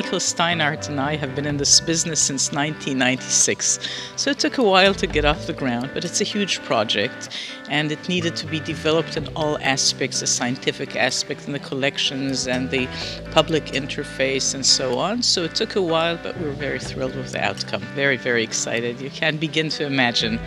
Michael Steinhardt and I have been in this business since 1996. So it took a while to get off the ground, but it's a huge project and it needed to be developed in all aspects, the scientific aspect and the collections and the public interface and so on. So it took a while, but we were very thrilled with the outcome. Very, very excited. You can't begin to imagine.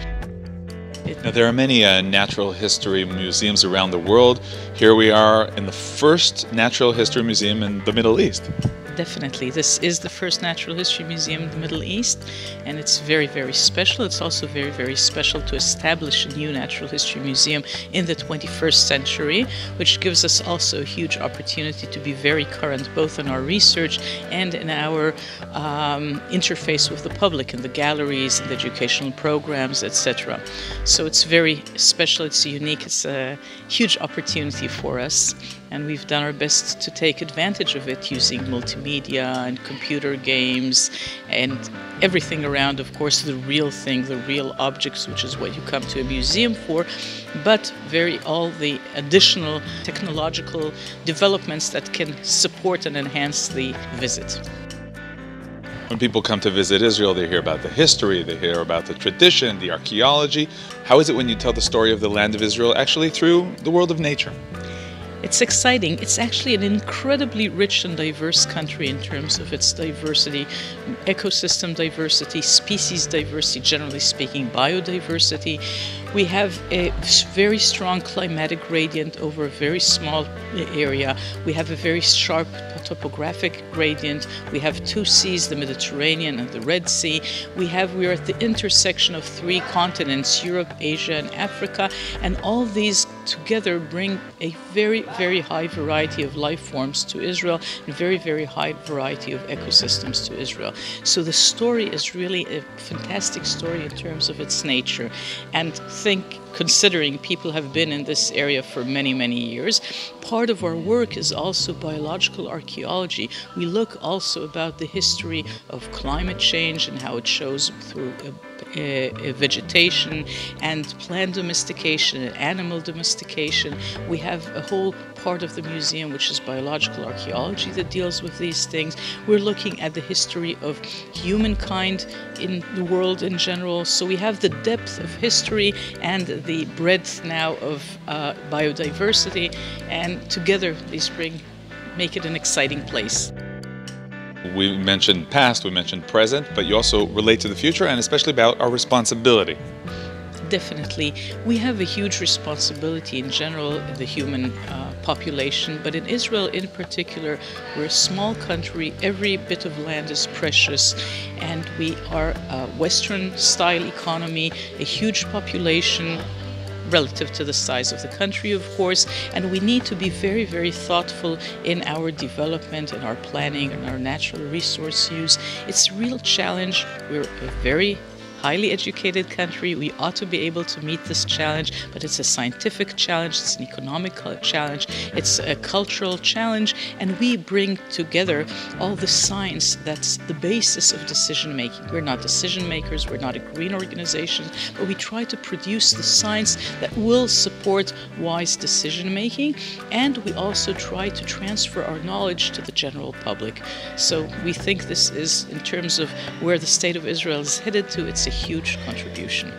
Now, there are many natural history museums around the world. Here we are in the first natural history museum in the Middle East. Definitely. This is the first natural history museum in the Middle East, and it's very, very special. It's also very, very special to establish a new natural history museum in the 21st century, which gives us also a huge opportunity to be very current both in our research and in our interface with the public in the galleries and the educational programs, etc. So it's very special, it's unique, it's a huge opportunity for us. And we've done our best to take advantage of it using multimedia and computer games and everything around, of course, the real thing, the real objects, which is what you come to a museum for, but all the additional technological developments that can support and enhance the visit. When people come to visit Israel, they hear about the history, they hear about the tradition, the archaeology. How is it when you tell the story of the land of Israel actually through the world of nature? It's exciting. It's actually an incredibly rich and diverse country in terms of its diversity, ecosystem diversity, species diversity, generally speaking, biodiversity. We have a very strong climatic gradient over a very small area. We have a very sharp topographic gradient. We have two seas, the Mediterranean and the Red Sea. We're at the intersection of three continents, Europe, Asia, and Africa, and all these together bring a very, very high variety of life forms to Israel and very, very high variety of ecosystems to Israel. So the story is really a fantastic story in terms of its nature. And considering people have been in this area for many, many years, part of our work is also biological archaeology. We look also about the history of climate change and how it shows through vegetation and plant domestication and animal domestication. We have a whole part of the museum which is biological archaeology that deals with these things. We're looking at the history of humankind in the world in general. So we have the depth of history and the breadth now of biodiversity, and together these make it an exciting place. We mentioned past, we mentioned present, but you also relate to the future and especially about our responsibility. Definitely. We have a huge responsibility in general, the human population, but in Israel in particular, we're a small country, every bit of land is precious, and we are a Western-style economy, a huge population, relative to the size of the country, of course, and we need to be very, very thoughtful in our development and our planning and our natural resource use. It's a real challenge. We're a very highly educated country. We ought to be able to meet this challenge, but it's a scientific challenge, it's an economic challenge, it's a cultural challenge, and we bring together all the science that's the basis of decision making. We're not decision makers, we're not a green organization, but we try to produce the science that will support wise decision making, and we also try to transfer our knowledge to the general public. So we think this is, in terms of where the state of Israel is headed to, it's a huge contribution.